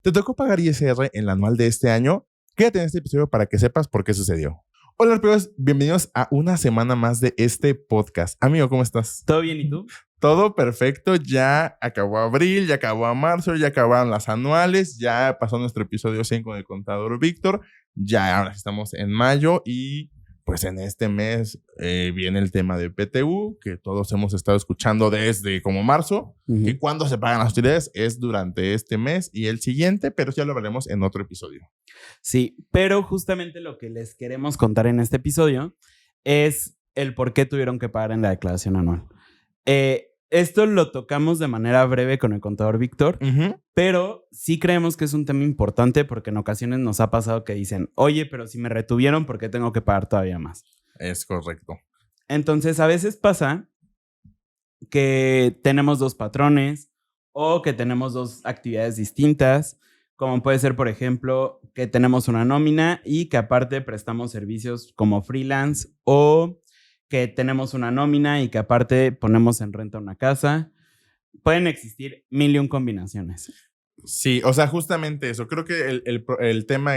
¿Te tocó pagar ISR en el anual de este año? Quédate en este episodio para que sepas por qué sucedió. Hola, amigos, bienvenidos a una semana más de este podcast. Amigo, ¿cómo estás? ¿Todo bien y tú? Todo perfecto, ya acabó abril, ya acabó marzo, ya acabaron las anuales, ya pasó nuestro episodio 100 con el contador Víctor, ya ahora estamos en mayo y pues en este mes viene el tema de PTU, que todos hemos estado escuchando desde como marzo, y cuando se pagan las utilidades es durante este mes y el siguiente, pero ya lo veremos en otro episodio. Sí, pero justamente lo que les queremos contar en este episodio es el por qué tuvieron que pagar en la declaración anual. Esto lo tocamos de manera breve con el contador Víctor, pero sí creemos que es un tema importante porque en ocasiones nos ha pasado que dicen, oye, pero si me retuvieron, ¿por qué tengo que pagar todavía más? Es correcto. Entonces, a veces pasa que tenemos dos patrones o que tenemos dos actividades distintas, como puede ser, por ejemplo, que tenemos una nómina y que aparte prestamos servicios como freelance, o que tenemos una nómina y que aparte ponemos en renta una casa. Pueden existir mil y un combinaciones. Sí, o sea, justamente eso. Creo que el tema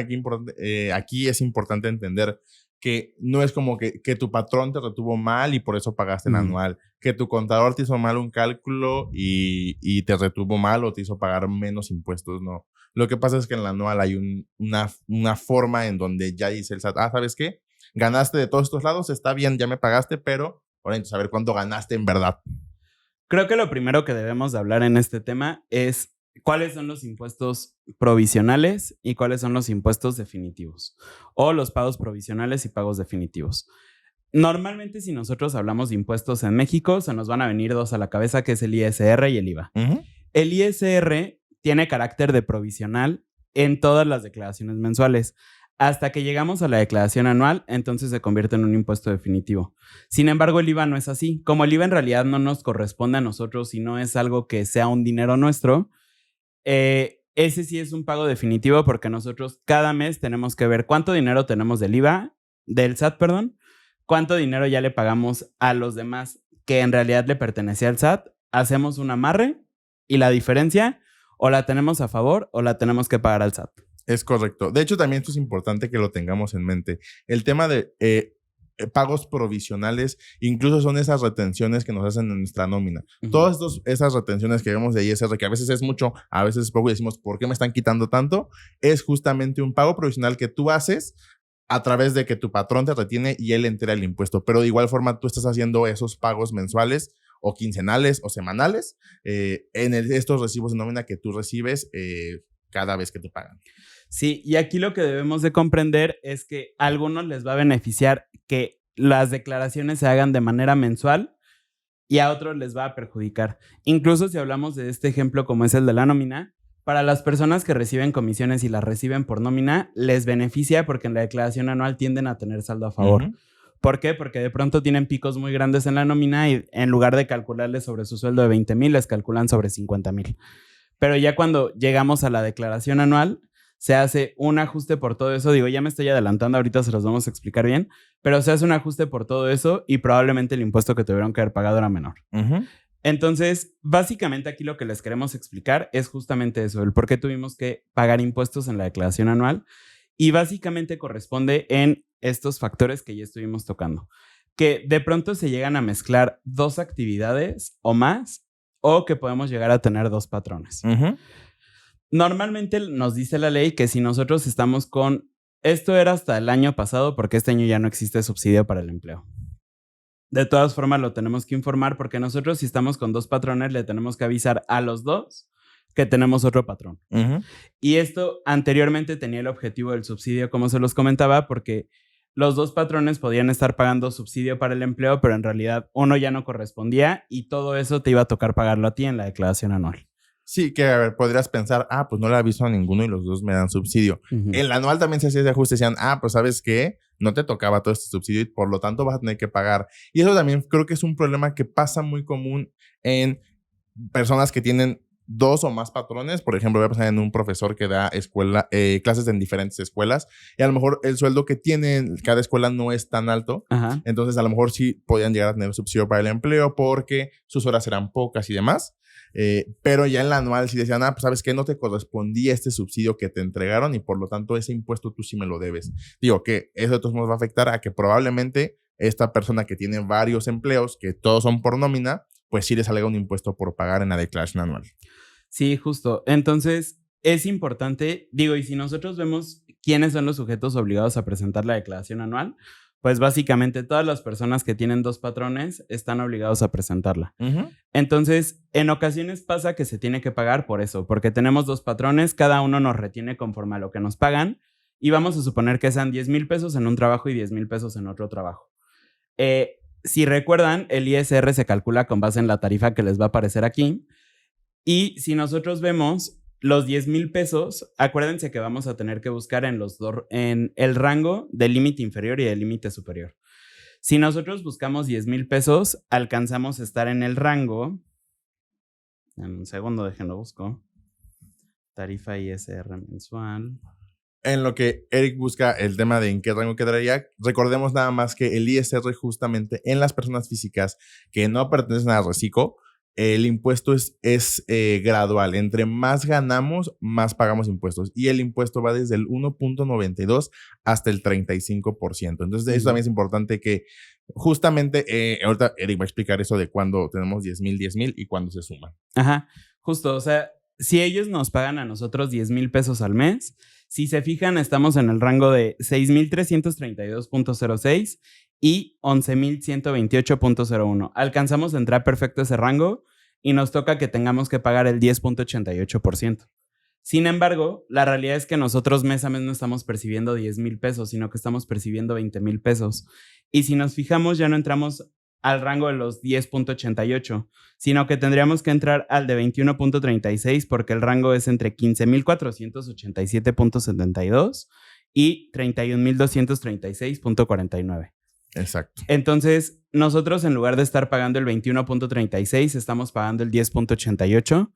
aquí es importante entender que no es como que tu patrón te retuvo mal y por eso pagaste el anual. Que tu contador te hizo mal un cálculo y te retuvo mal o te hizo pagar menos impuestos, no. Lo que pasa es que en el anual hay una forma en donde ya dice el SAT, ¿sabes qué? Ganaste de todos estos lados, está bien, ya me pagaste, pero ahora necesito saber cuánto ganaste en verdad. Creo que lo primero que debemos de hablar en este tema es cuáles son los impuestos provisionales y cuáles son los impuestos definitivos, o los pagos provisionales y pagos definitivos. Normalmente, si nosotros hablamos de impuestos en México, se nos van a venir dos a la cabeza, que es el ISR y el IVA. El ISR tiene carácter de provisional en todas las declaraciones mensuales. Hasta que llegamos a la declaración anual, entonces se convierte en un impuesto definitivo. Sin embargo, el IVA no es así. Como el IVA en realidad no nos corresponde a nosotros y no es algo que sea un dinero nuestro, ese sí es un pago definitivo porque nosotros cada mes tenemos que ver cuánto dinero tenemos del SAT, cuánto dinero ya le pagamos a los demás que en realidad le pertenecía al SAT, hacemos un amarre y la diferencia o la tenemos a favor o la tenemos que pagar al SAT. Es correcto. De hecho, también esto es importante que lo tengamos en mente. El tema de pagos provisionales, incluso son esas retenciones que nos hacen en nuestra nómina. Todas esas retenciones que vemos de ISR, que a veces es mucho, a veces es poco, y decimos, ¿por qué me están quitando tanto? Es justamente un pago provisional que tú haces a través de que tu patrón te retiene y él entera el impuesto. Pero de igual forma, tú estás haciendo esos pagos mensuales o quincenales o semanales en estos recibos de nómina que tú recibes cada vez que te pagan. Sí, y aquí lo que debemos de comprender es que a algunos les va a beneficiar que las declaraciones se hagan de manera mensual y a otros les va a perjudicar. Incluso si hablamos de este ejemplo como es el de la nómina, para las personas que reciben comisiones y las reciben por nómina, les beneficia porque en la declaración anual tienden a tener saldo a favor. ¿Por qué? Porque de pronto tienen picos muy grandes en la nómina y en lugar de calcularles sobre su sueldo de 20,000, les calculan sobre 50,000. Pero ya cuando llegamos a la declaración anual, se hace un ajuste por todo eso. Digo, ya me estoy adelantando, ahorita se los vamos a explicar bien, pero se hace un ajuste por todo eso y probablemente el impuesto que tuvieron que haber pagado era menor. Entonces, básicamente aquí lo que les queremos explicar es justamente eso, el por qué tuvimos que pagar impuestos en la declaración anual, y básicamente corresponde en estos factores que ya estuvimos tocando, que de pronto se llegan a mezclar dos actividades o más, o que podemos llegar a tener dos patrones. Normalmente nos dice la ley que si nosotros estamos con... Esto era hasta el año pasado porque este año ya no existe subsidio para el empleo. De todas formas lo tenemos que informar porque nosotros si estamos con dos patrones le tenemos que avisar a los dos que tenemos otro patrón. Y esto anteriormente tenía el objetivo del subsidio, como se los comentaba, porque los dos patrones podían estar pagando subsidio para el empleo, pero en realidad uno ya no correspondía y todo eso te iba a tocar pagarlo a ti en la declaración anual. Sí, que a ver, podrías pensar, pues no le aviso a ninguno y los dos me dan subsidio. En la anual también se hacía ese ajuste, decían, pues ¿sabes qué? No te tocaba todo este subsidio y por lo tanto vas a tener que pagar. Y eso también creo que es un problema que pasa muy común en personas que tienen dos o más patrones. Por ejemplo, voy a pensar en un profesor que da clases en diferentes escuelas y a lo mejor el sueldo que tiene en cada escuela no es tan alto. Entonces a lo mejor sí podían llegar a tener subsidio para el empleo porque sus horas eran pocas y demás. Pero ya en la anual sí decían, pues ¿sabes qué? No te correspondía este subsidio que te entregaron y por lo tanto ese impuesto tú sí me lo debes. Digo que eso de todos modos va a afectar a que probablemente esta persona que tiene varios empleos, que todos son por nómina, pues sí le salga un impuesto por pagar en la declaración anual. Sí, justo. Entonces, es importante, digo, y si nosotros vemos quiénes son los sujetos obligados a presentar la declaración anual, pues básicamente todas las personas que tienen 2 patrones están obligados a presentarla. Entonces, en ocasiones pasa que se tiene que pagar por eso, porque tenemos 2 patrones, cada uno nos retiene conforme a lo que nos pagan y vamos a suponer que sean 10,000 pesos en un trabajo y 10,000 pesos en otro trabajo. Si recuerdan, el ISR se calcula con base en la tarifa que les va a aparecer aquí. Y si nosotros vemos los 10,000 pesos, acuérdense que vamos a tener que buscar en el rango del límite inferior y del límite superior. Si nosotros buscamos 10,000 pesos, alcanzamos a estar en el rango. En un segundo, déjenlo busco. Tarifa ISR mensual. En lo que Eric busca el tema de en qué rango quedaría, recordemos nada más que el ISR justamente en las personas físicas que no pertenecen a Recico, el impuesto es gradual. Entre más ganamos, más pagamos impuestos. Y el impuesto va desde el 1.92 hasta el 35%. Entonces, eso también es importante que justamente, ahorita Eric va a explicar eso de cuándo tenemos 10,000 y cuándo se suman. Ajá, justo. O sea, si ellos nos pagan a nosotros 10,000 pesos al mes, si se fijan, estamos en el rango de 6,332.06 y 11,128.01. Alcanzamos a entrar perfecto ese rango y nos toca que tengamos que pagar el 10.88%. Sin embargo, la realidad es que nosotros mes a mes no estamos percibiendo 10,000 pesos, sino que estamos percibiendo 20,000 pesos. Y si nos fijamos, ya no entramos al rango de los 10.88, sino que tendríamos que entrar al de 21.36 porque el rango es entre 15,487.72 y 31,236.49. Exacto. Entonces, nosotros en lugar de estar pagando el 21.36, estamos pagando el 10.88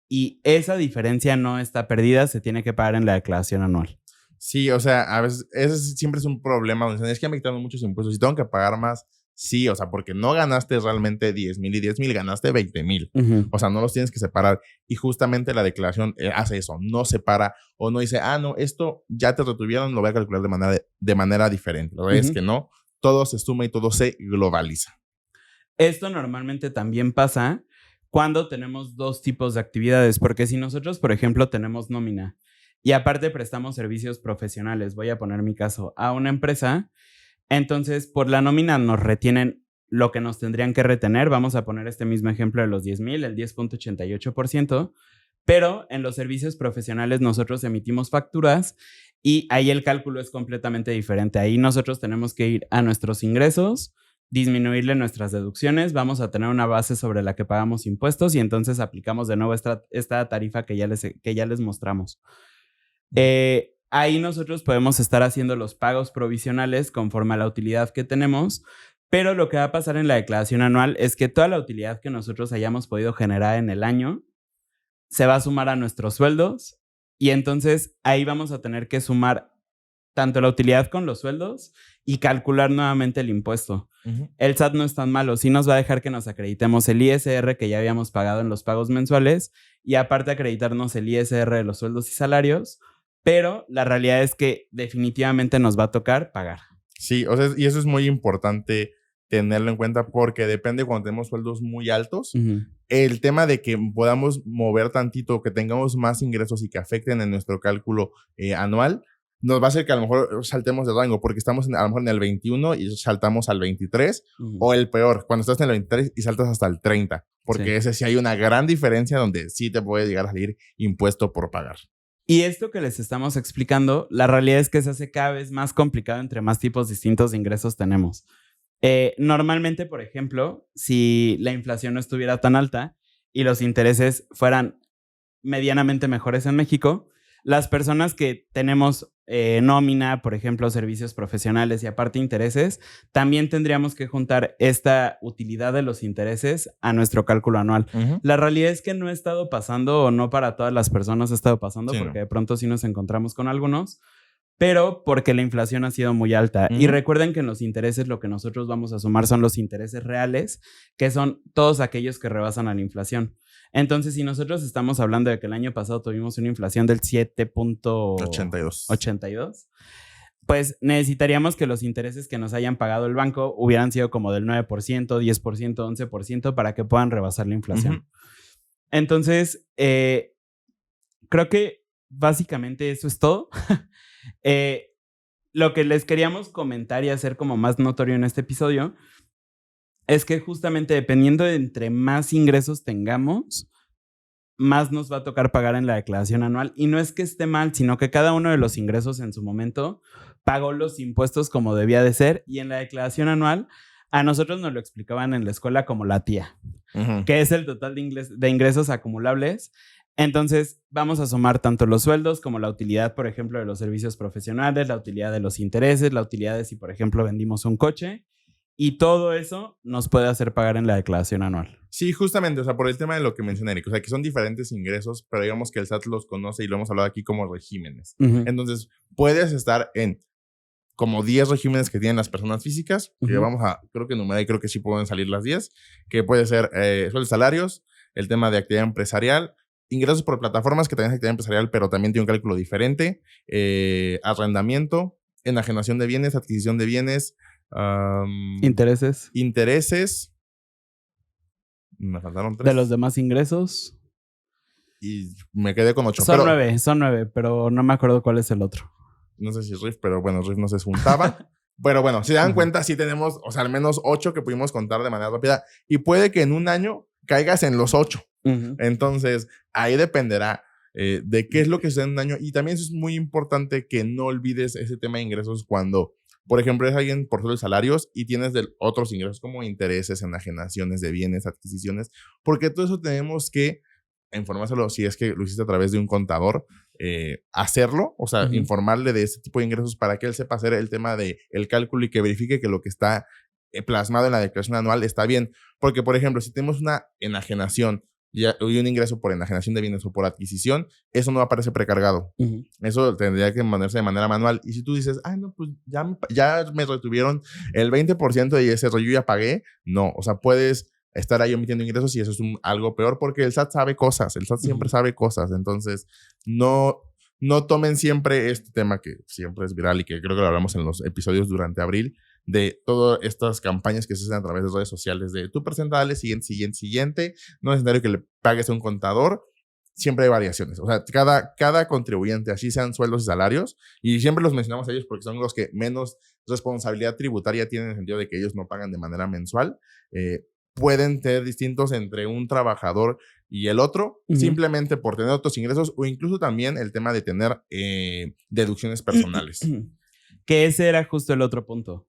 y esa diferencia no está perdida, se tiene que pagar en la declaración anual. Sí, o sea, a veces ese siempre es un problema, donde dicen, es que me quitaron muchos impuestos y tengo que pagar más. Sí, o sea, porque no ganaste realmente 10,000 y 10,000, ganaste 20,000. O sea, no los tienes que separar. Y justamente la declaración hace eso, no separa o no dice, no, esto ya te retuvieron, lo voy a calcular de manera diferente. Lo es que no, todo se suma y todo se globaliza. Esto normalmente también pasa cuando tenemos 2 tipos de actividades, porque si nosotros, por ejemplo, tenemos nómina y aparte prestamos servicios profesionales, voy a poner mi caso, a una empresa. Entonces, por la nómina nos retienen lo que nos tendrían que retener. Vamos a poner este mismo ejemplo de los 10,000, el 10.88%, pero en los servicios profesionales nosotros emitimos facturas y ahí el cálculo es completamente diferente. Ahí nosotros tenemos que ir a nuestros ingresos, disminuirle nuestras deducciones, vamos a tener una base sobre la que pagamos impuestos y entonces aplicamos de nuevo esta tarifa que ya les mostramos. Ahí nosotros podemos estar haciendo los pagos provisionales conforme a la utilidad que tenemos, pero lo que va a pasar en la declaración anual es que toda la utilidad que nosotros hayamos podido generar en el año se va a sumar a nuestros sueldos y entonces ahí vamos a tener que sumar tanto la utilidad con los sueldos y calcular nuevamente el impuesto. El SAT no es tan malo, sí nos va a dejar que nos acreditemos el ISR que ya habíamos pagado en los pagos mensuales y aparte acreditarnos el ISR de los sueldos y salarios, pero la realidad es que definitivamente nos va a tocar pagar. Sí, o sea, y eso es muy importante tenerlo en cuenta porque depende cuando tenemos sueldos muy altos. El tema de que podamos mover tantito, que tengamos más ingresos y que afecten en nuestro cálculo anual, nos va a hacer que a lo mejor saltemos de rango porque estamos a lo mejor en el 21 y saltamos al 23 o el peor, cuando estás en el 23 y saltas hasta el 30, porque ese sí hay una gran diferencia donde sí te puede llegar a salir impuesto por pagar. Y esto que les estamos explicando, la realidad es que se hace cada vez más complicado entre más tipos distintos de ingresos tenemos. Normalmente, por ejemplo, si la inflación no estuviera tan alta y los intereses fueran medianamente mejores en México, las personas que tenemos nómina, por ejemplo, servicios profesionales y aparte intereses, también tendríamos que juntar esta utilidad de los intereses a nuestro cálculo anual. La realidad es que no ha estado pasando, o no para todas las personas ha estado pasando, porque de pronto sí nos encontramos con algunos, pero porque la inflación ha sido muy alta. Y recuerden que en los intereses lo que nosotros vamos a sumar son los intereses reales, que son todos aquellos que rebasan a la inflación. Entonces, si nosotros estamos hablando de que el año pasado tuvimos una inflación del 7.82, pues necesitaríamos que los intereses que nos hayan pagado el banco hubieran sido como del 9%, 10%, 11% para que puedan rebasar la inflación. Uh-huh. Entonces, creo que básicamente eso es todo. Lo que les queríamos comentar y hacer como más notorio en este episodio es que justamente dependiendo de entre más ingresos tengamos, más nos va a tocar pagar en la declaración anual. Y no es que esté mal, sino que cada uno de los ingresos en su momento pagó los impuestos como debía de ser. Y en la declaración anual, a nosotros nos lo explicaban en la escuela como la tía, uh-huh, que es el total de ingresos acumulables. Entonces, vamos a sumar tanto los sueldos como la utilidad, por ejemplo, de los servicios profesionales, la utilidad de los intereses, la utilidad de si, por ejemplo, vendimos un coche. Y todo eso nos puede hacer pagar en la declaración anual. Sí, justamente, o sea, por el tema de lo que menciona Eric, o sea, que son diferentes ingresos, pero digamos que el SAT los conoce y lo hemos hablado aquí como regímenes. Uh-huh. Entonces, puedes estar en como 10 regímenes que tienen las personas físicas, uh-huh, que vamos a, creo que enumerar y creo que sí pueden salir las 10, que puede ser sueldos, salarios, el tema de actividad empresarial, ingresos por plataformas, que también es actividad empresarial, pero también tiene un cálculo diferente, arrendamiento, enajenación de bienes, adquisición de bienes, intereses. Me faltaron 3. De los demás ingresos. Y me quedé con 8. Son 9, pero no me acuerdo cuál es el otro. No sé si RIF, pero bueno, RIF no se juntaba. Pero bueno, si se dan cuenta, sí tenemos, o sea, al menos 8 que pudimos contar de manera rápida. Y puede que en un año caigas en los 8. Uh-huh. Entonces, ahí dependerá de qué es lo que sucede en un año. Y también eso es muy importante que no olvides ese tema de ingresos cuando, por ejemplo, es alguien por sueldos y salarios y tienes otros ingresos como intereses, enajenaciones de bienes, adquisiciones, porque todo eso tenemos que informárselo, si es que lo hiciste a través de un contador, hacerlo, o sea, uh-huh, informarle de ese tipo de ingresos para que él sepa hacer el tema del cálculo y que verifique que lo que está plasmado en la declaración anual está bien. Porque, por ejemplo, si tenemos una enajenación y un ingreso por enajenación de bienes o por adquisición, eso no aparece precargado. Uh-huh. Eso tendría que ponerse de manera manual. Y si tú dices, ay, no, pues ya me retuvieron el 20% de ese rollo, ya pagué. No, o sea, puedes estar ahí omitiendo ingresos y eso es algo peor porque el SAT sabe cosas. El SAT siempre sabe cosas. Entonces, no tomen siempre este tema que siempre es viral y que creo que lo hablamos en los episodios durante abril, de todas estas campañas que se hacen a través de redes sociales de tú presentale siguiente, no es necesario que le pagues a un contador, siempre hay variaciones, o sea, cada contribuyente, así sean sueldos y salarios, y siempre los mencionamos a ellos porque son los que menos responsabilidad tributaria tienen en el sentido de que ellos no pagan de manera mensual, pueden ser distintos entre un trabajador y el otro, uh-huh, simplemente por tener otros ingresos o incluso también el tema de tener deducciones personales. Que ese era justo el otro punto.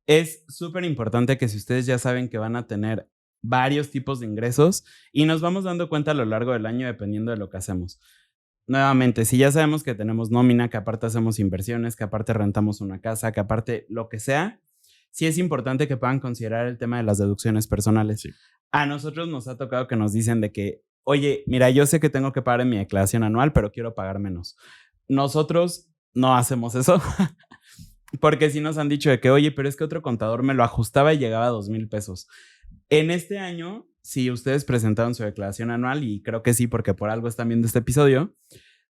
Es súper importante que si ustedes ya saben que van a tener varios tipos de ingresos y nos vamos dando cuenta a lo largo del año dependiendo de lo que hacemos. Nuevamente, si ya sabemos que tenemos nómina, que aparte hacemos inversiones, que aparte rentamos una casa, que aparte lo que sea, sí es importante que puedan considerar el tema de las deducciones personales. Sí. A nosotros nos ha tocado que nos dicen de que, oye, mira, yo sé que tengo que pagar en mi declaración anual, pero quiero pagar menos. Nosotros no hacemos eso. Porque sí nos han dicho de que, oye, pero es que otro contador me lo ajustaba y llegaba a 2,000 pesos. En este año, si ustedes presentaron su declaración anual, y creo que sí, porque por algo están viendo este episodio,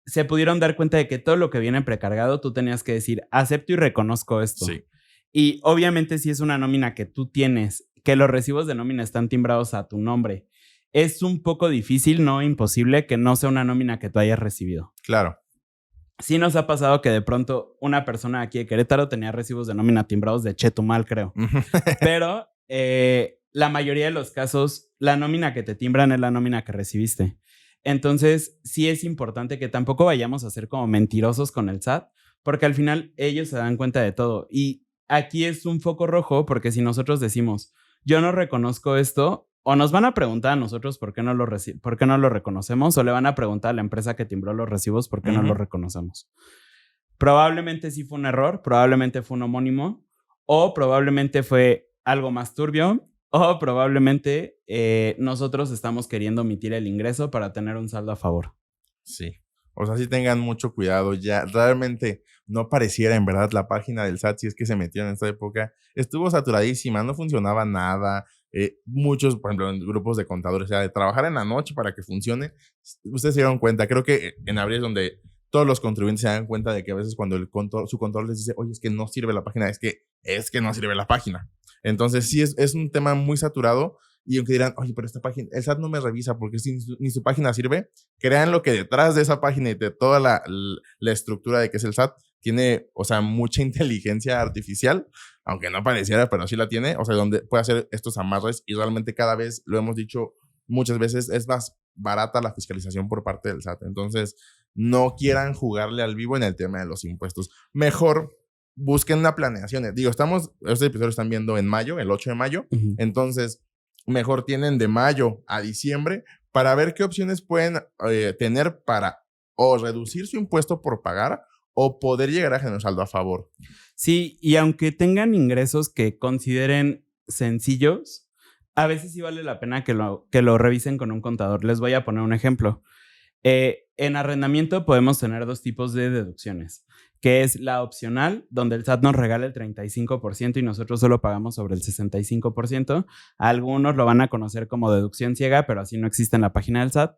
se pudieron dar cuenta de que todo lo que viene precargado, tú tenías que decir, acepto y reconozco esto. Sí. Y obviamente si es una nómina que tú tienes, que los recibos de nómina están timbrados a tu nombre, es un poco difícil, no imposible, que no sea una nómina que tú hayas recibido. Claro. Sí nos ha pasado que de pronto una persona aquí de Querétaro tenía recibos de nómina timbrados de Chetumal, creo. Pero la mayoría de los casos, la nómina que te timbran es la nómina que recibiste. Entonces, sí es importante que tampoco vayamos a ser como mentirosos con el SAT, porque al final ellos se dan cuenta de todo. Y aquí es un foco rojo, porque si nosotros decimos, yo no reconozco esto, o nos van a preguntar a nosotros por qué no lo reconocemos, o le van a preguntar a la empresa que timbró los recibos por qué no lo reconocemos. Probablemente sí fue un error, probablemente fue un homónimo, o probablemente fue algo más turbio, o probablemente nosotros estamos queriendo omitir el ingreso para tener un saldo a favor. Sí. O sea, sí tengan mucho cuidado. Ya realmente no pareciera, en verdad, la página del SAT, si es que se metieron en esta época, estuvo saturadísima, no funcionaba nada. muchos, por ejemplo, en grupos de contadores, o sea, de trabajar en la noche para que funcione, ustedes se dieron cuenta, creo que en abril es donde todos los contribuyentes se dan cuenta de que a veces cuando su contador les dice, oye, es que no sirve la página, es que no sirve la página. Entonces sí es un tema muy saturado y aunque dirán, oye, pero esta página, el SAT no me revisa porque ni su página sirve, crean lo que detrás de esa página y de toda la estructura de que es el SAT, tiene, o sea, mucha inteligencia artificial, aunque no pareciera, pero sí la tiene, o sea, donde puede hacer estos amarres y realmente cada vez, lo hemos dicho muchas veces, es más barata la fiscalización por parte del SAT. Entonces, no quieran jugarle al vivo en el tema de los impuestos. Mejor busquen una planeación. Digo, este episodio están viendo en mayo, el 8 de mayo, entonces mejor tienen de mayo a diciembre para ver qué opciones pueden tener para o reducir su impuesto por pagar o poder llegar a generar saldo a favor. Sí, y aunque tengan ingresos que consideren sencillos, a veces sí vale la pena que lo revisen con un contador. Les voy a poner un ejemplo. En arrendamiento podemos tener dos tipos de deducciones, que es la opcional, donde el SAT nos regala el 35% y nosotros solo pagamos sobre el 65%. Algunos lo van a conocer como deducción ciega, pero así no existe en la página del SAT.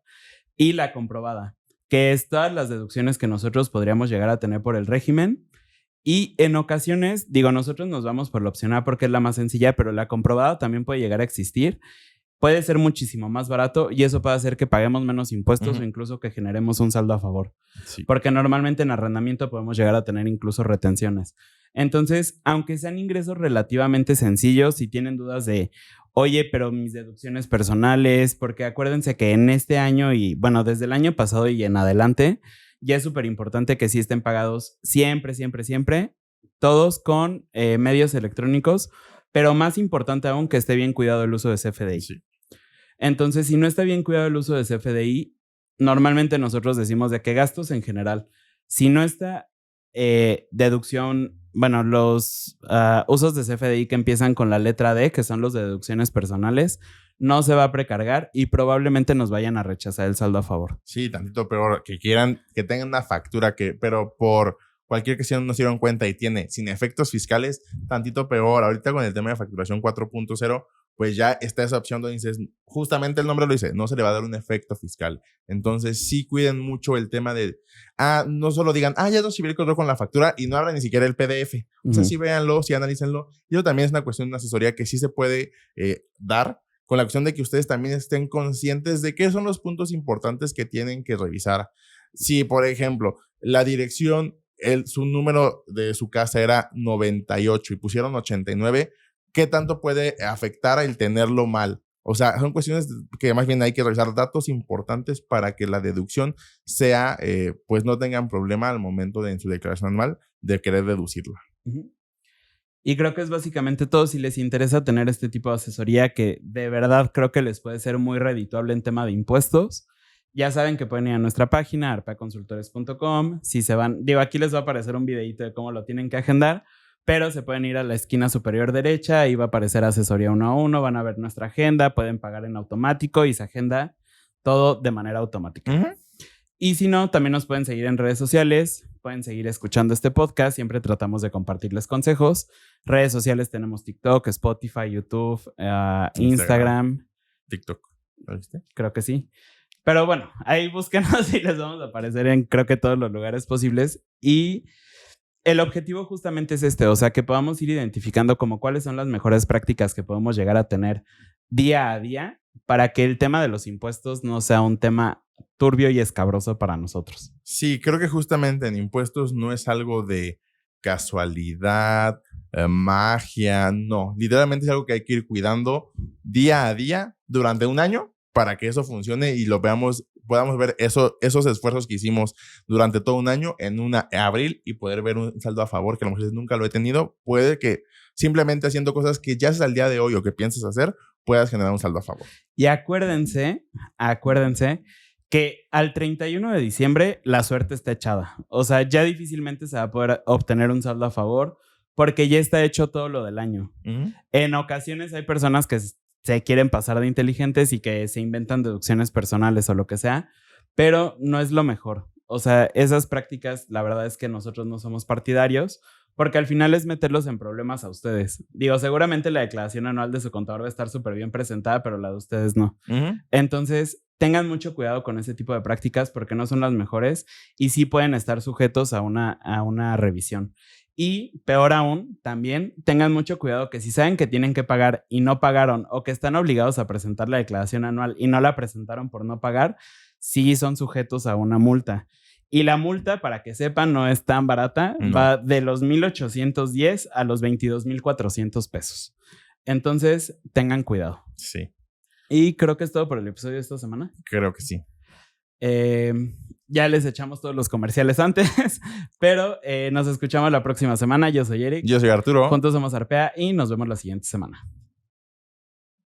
Y la comprobada, que es todas las deducciones que nosotros podríamos llegar a tener por el régimen. Y en ocasiones, digo, nosotros nos vamos por la opcional porque es la más sencilla, pero la comprobada también puede llegar a existir. Puede ser muchísimo más barato y eso puede hacer que paguemos menos impuestos o incluso que generemos un saldo a favor. Sí. Porque normalmente en arrendamiento podemos llegar a tener incluso retenciones. Entonces, aunque sean ingresos relativamente sencillos, si tienen dudas de, oye, pero mis deducciones personales, porque acuérdense que en este año y, bueno, desde el año pasado y en adelante, ya es súper importante que sí estén pagados siempre, todos con medios electrónicos, pero más importante aún que esté bien cuidado el uso de CFDI. Sí. Entonces, si no está bien cuidado el uso de CFDI, normalmente nosotros decimos de qué gastos en general. Si no está deducción, bueno, los usos de CFDI que empiezan con la letra D, que son los de deducciones personales, no se va a precargar y probablemente nos vayan a rechazar el saldo a favor. Sí, tantito peor, que tengan una factura pero por cualquier cuestión no se dieron cuenta y tiene sin efectos fiscales, tantito peor. Ahorita con el tema de facturación 4.0, pues ya está esa opción donde dices, justamente el nombre lo dice, no se le va a dar un efecto fiscal. Entonces sí cuiden mucho el tema de, no solo digan, ya no sirve el control con la factura y no abran ni siquiera el PDF. O sea, sí véanlo, sí analícenlo. Y eso también es una cuestión de una asesoría que sí se puede dar con la cuestión de que ustedes también estén conscientes de qué son los puntos importantes que tienen que revisar. Si, por ejemplo, la dirección, su número de su casa era 98 y pusieron 89, ¿qué tanto puede afectar el tenerlo mal? O sea, son cuestiones que más bien hay que revisar datos importantes para que la deducción sea, pues no tengan problema al momento de en su declaración anual de querer deducirla. Y creo que es básicamente todo. Si les interesa tener este tipo de asesoría que de verdad creo que les puede ser muy redituable en tema de impuestos, ya saben que pueden ir a nuestra página, arpaconsultores.com. Si se van, digo, aquí les va a aparecer un videito de cómo lo tienen que agendar, pero se pueden ir a la esquina superior derecha, ahí va a aparecer asesoría 1 a 1, van a ver nuestra agenda, pueden pagar en automático y se agenda todo de manera automática. Y si no, también nos pueden seguir en redes sociales, pueden seguir escuchando este podcast, siempre tratamos de compartirles consejos. Redes sociales tenemos TikTok, Spotify, YouTube, Instagram. TikTok, ¿lo viste? Creo que sí. Pero bueno, ahí búsquenos y les vamos a aparecer en creo que todos los lugares posibles. Y el objetivo justamente es o sea, que podamos ir identificando como cuáles son las mejores prácticas que podemos llegar a tener día a día para que el tema de los impuestos no sea un tema turbio y escabroso para nosotros. Sí, creo que justamente en impuestos no es algo de casualidad, magia, no. Literalmente es algo que hay que ir cuidando día a día durante un año para que eso funcione y lo podamos ver esos esfuerzos que hicimos durante todo un año en abril y poder ver un saldo a favor que a lo mejor nunca lo he tenido. Puede que simplemente haciendo cosas que ya haces al día de hoy o que pienses hacer, puedas generar un saldo a favor. Y acuérdense que al 31 de diciembre la suerte está echada. O sea, ya difícilmente se va a poder obtener un saldo a favor porque ya está hecho todo lo del año. En ocasiones hay personas que se quieren pasar de inteligentes y que se inventan deducciones personales o lo que sea, pero no es lo mejor. O sea, esas prácticas, la verdad es que nosotros no somos partidarios, porque al final es meterlos en problemas a ustedes. Digo, seguramente la declaración anual de su contador va a estar súper bien presentada, pero la de ustedes no. Entonces, tengan mucho cuidado con ese tipo de prácticas porque no son las mejores y sí pueden estar sujetos a una revisión. Y peor aún, también tengan mucho cuidado que si saben que tienen que pagar y no pagaron o que están obligados a presentar la declaración anual y no la presentaron por no pagar, sí son sujetos a una multa. Y la multa, para que sepan, no es tan barata, va de los 1,810 a los 22,400 pesos. Entonces, tengan cuidado. Sí. Y creo que es todo por el episodio de esta semana. Creo que sí. Ya les echamos todos los comerciales antes, pero nos escuchamos la próxima semana. Yo soy Eric. Yo soy Arturo. Juntos somos Arpea y nos vemos la siguiente semana.